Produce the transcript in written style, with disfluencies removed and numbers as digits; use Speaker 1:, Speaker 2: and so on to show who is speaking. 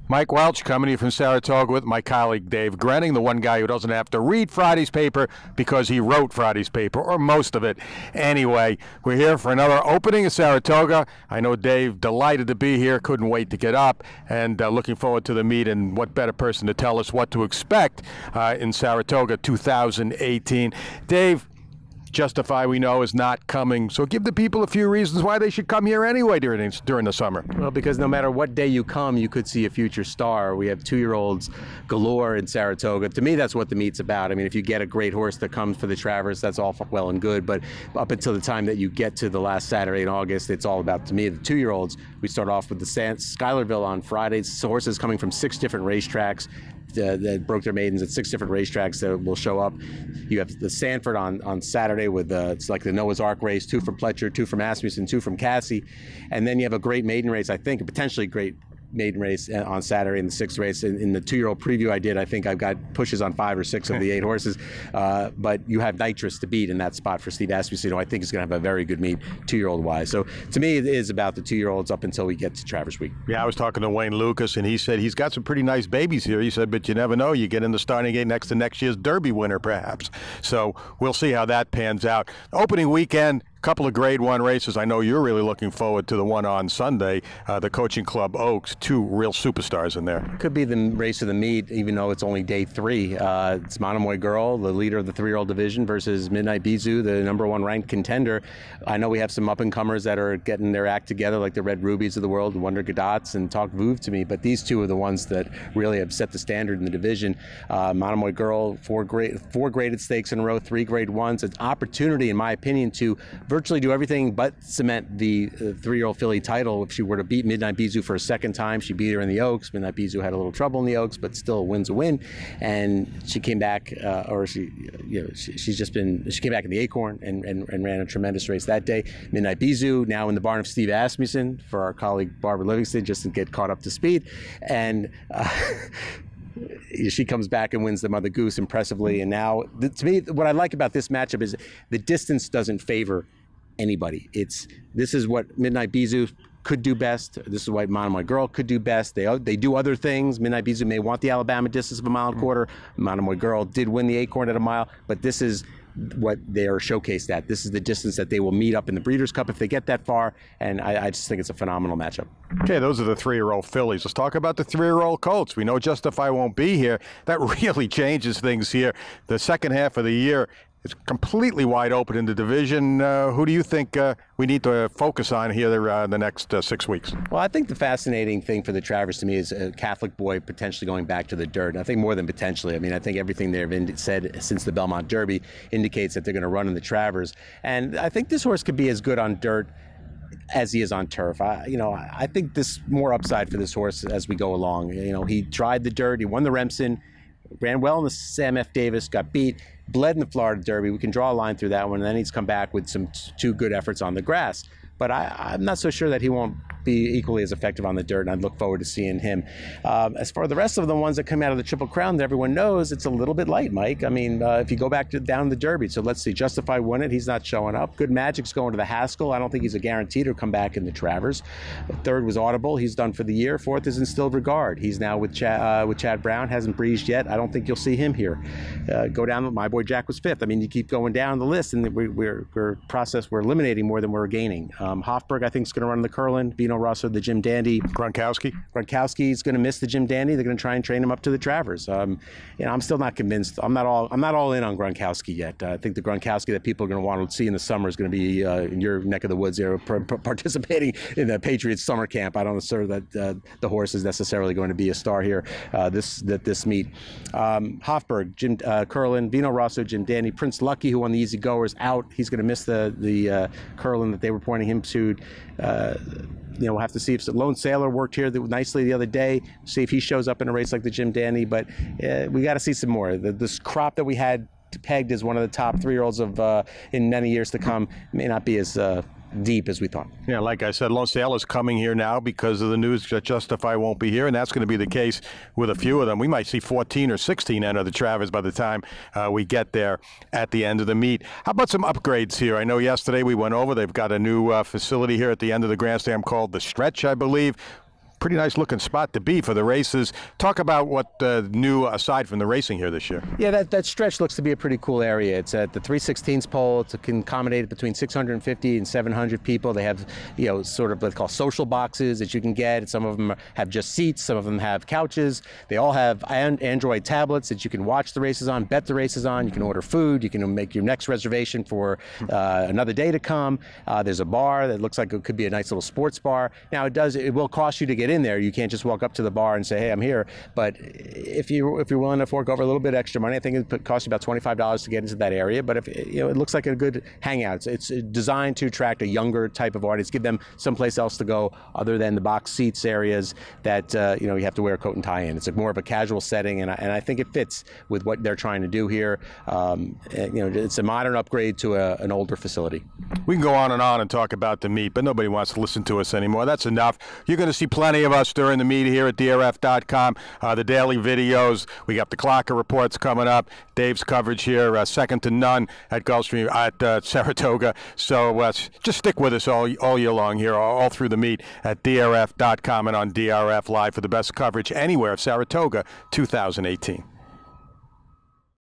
Speaker 1: Mike Welch coming to you from Saratoga with my colleague Dave Grening, the one guy who doesn't have to read Friday's paper because he wrote Friday's paper, or most of it. Anyway, we're here for another opening of Saratoga. I know Dave, delighted to be here, couldn't wait to get up, and looking forward to the meet, and what better person to tell us what to expect in Saratoga 2018. Dave, Justify, we know, is not coming, so give the people a few reasons why they should come here anyway during the summer.
Speaker 2: Well, because no matter what day you come, you could see a future star. We have 2-year-olds galore in Saratoga. To me, that's what the meet's about. I mean, if you get a great horse that comes for the Travers, that's all well and good, but up until the time that you get to the last Saturday in August, it's all about, to me, the 2-year-olds. We start off with the Schuylerville on Fridays. Horses coming from 6 different racetracks that broke their maidens at 6 different racetracks that will show up. You have the Sanford on Saturday with it's like the Noah's Ark race, 2 from Pletcher, 2 from Asmussen, 2 from Cassie, and then you have a great maiden race, I think, a potentially great maiden race on Saturday in the 6th race. In the 2-year-old preview I did, I think I've got pushes on 5 or 6 of the 8 horses, but you have Nitrous to beat in that spot for Steve Asmussen, who I think is going to have a very good meet 2-year-old wise. So to me, it is about the 2-year-olds up until we get to Travers Week.
Speaker 1: Yeah, I was talking to Wayne Lucas, and he said he's got some pretty nice babies here. He said, but you never know. You get in the starting gate next to next year's Derby winner, perhaps. So we'll see how that pans out. Opening weekend, couple of Grade 1 races. I know you're really looking forward to the one on Sunday, the Coaching Club Oaks. 2 real superstars in there.
Speaker 2: Could be the race of the meet, even though it's only day 3. It's Monomoy Girl, the leader of the 3-year-old division, versus Midnight Bijou, the #1 ranked contender. I know we have some up-and-comers that are getting their act together, like the Red Rubies of the world, Wonder Gadots, and Talk Vouv to me, but these 2 are the ones that really have set the standard in the division. Monomoy Girl, 4 graded stakes in a row, 3 Grade 1s. It's an opportunity, in my opinion, to virtually do everything but cement the 3-year-old filly title. If she were to beat Midnight Bijou for a second time, she beat her in the Oaks. Midnight Bijou had a little trouble in the Oaks, but still, a win's a win. And she came back, she came back in the Acorn and ran a tremendous race that day. Midnight Bijou now in the barn of Steve Asmussen for our colleague Barbara Livingston, just to get caught up to speed. And she comes back and wins the Mother Goose impressively. And now, to me, what I like about this matchup is the distance doesn't favor anybody. This is what Midnight Bijou could do best. This is what Monomoy Girl could do best. They do other things. Midnight Bijou may want the Alabama distance of 1.25 miles. Monomoy Girl did win the Acorn at 1 mile, but this is what they are showcased at. This is the distance that they will meet up in the Breeders' Cup if they get that far, and I just think it's a phenomenal matchup.
Speaker 1: Okay, those are the 3-year-old fillies. Let's talk about the 3-year-old colts. We know Justify won't be here. That really changes things here. The second half of the year, it's completely wide open in the division. Who do you think we need to focus on here the next 6 weeks?
Speaker 2: Well, I think the fascinating thing for the Travers to me is a Catholic boy potentially going back to the dirt. And I think more than potentially. I mean, I think everything they've said since the Belmont Derby indicates that they're going to run in the Travers. And I think this horse could be as good on dirt as he is on turf. I think this more upside for this horse as we go along. He tried the dirt. He won the Remsen. Ran well in the Sam F. Davis, got beat, bled in the Florida Derby. We can draw a line through that one, and then he's come back with some 2 good efforts on the grass. But I'm not so sure that he won't be equally as effective on the dirt, and I look forward to seeing him. As for the rest of the ones that come out of the Triple Crown that everyone knows, it's a little bit light, Mike. I mean, if you go back down the Derby, so let's see, Justify won it. He's not showing up. Good Magic's going to the Haskell. I don't think he's a guarantee to come back in the Travers. 3rd was Audible. He's done for the year. 4th is Instilled Regard. He's now with Chad Brown. Hasn't breezed yet. I don't think you'll see him here. Go down. My Boy Jack was 5th. I mean, you keep going down the list, and we're eliminating more than we're gaining. Hofburg, I think, is going to run the Curlin. Vino Rosso, the Jim Dandy. Gronkowski is going to miss the Jim Dandy. They're going to try and train him up to the Travers. I'm still not convinced. I'm not all in on Gronkowski yet. I think the Gronkowski that people are going to want to see in the summer is going to be in your neck of the woods there, participating in the Patriots summer camp. I don't know that the horse is necessarily going to be a star here this meet. Hofburg, Curlin, Vino Rosso, Jim Dandy, Prince Lucky, who won the Easy Goers, out. He's going to miss the Curlin that they were pointing him to. We'll have to see if Lone Sailor worked here nicely the other day, see if he shows up in a race like the Jim Dandy, but we got to see some more. This crop that we had pegged as one of the top 3-year-olds in many years to come may not be as deep as we thought.
Speaker 1: Yeah, like I said, Lone Sailor's coming here now because of the news that Justify won't be here, and that's going to be the case with a few of them. We might see 14 or 16 enter the Travers by the time we get there at the end of the meet. How about some upgrades here? I know yesterday we went over. They've got a new facility here at the end of the grandstand called The Stretch, I believe. pretty nice looking spot to be for the races. Talk about what new aside from the racing here this year.
Speaker 2: Yeah, that stretch looks to be a pretty cool area. It's at the 3/16 pole. It can accommodate between 650 and 700 people. They have, sort of what they call social boxes that you can get. Some of them have just seats. Some of them have couches. They all have Android tablets that you can watch the races on, bet the races on. You can order food. You can make your next reservation for another day to come. There's a bar that looks like it could be a nice little sports bar. Now it will cost you to get in there. You can't just walk up to the bar and say, "Hey, I'm here." But if you're willing to fork over a little bit extra money, I think it costs you about $25 to get into that area. But if it looks like a good hangout. It's designed to attract a younger type of audience, give them someplace else to go other than the box seats areas that you have to wear a coat and tie in. It's more of a casual setting, and I think it fits with what they're trying to do here. It's a modern upgrade to an older facility.
Speaker 1: We can go on and talk about the meet, but nobody wants to listen to us anymore. That's enough. You're going to see plenty of us during the meet here at DRF.com. The daily videos. We got the Clocker reports coming up. Dave's coverage here, second to none at Gulfstream at Saratoga. So just stick with us all year long here, all through the meet at DRF.com and on DRF Live for the best coverage anywhere of Saratoga 2018.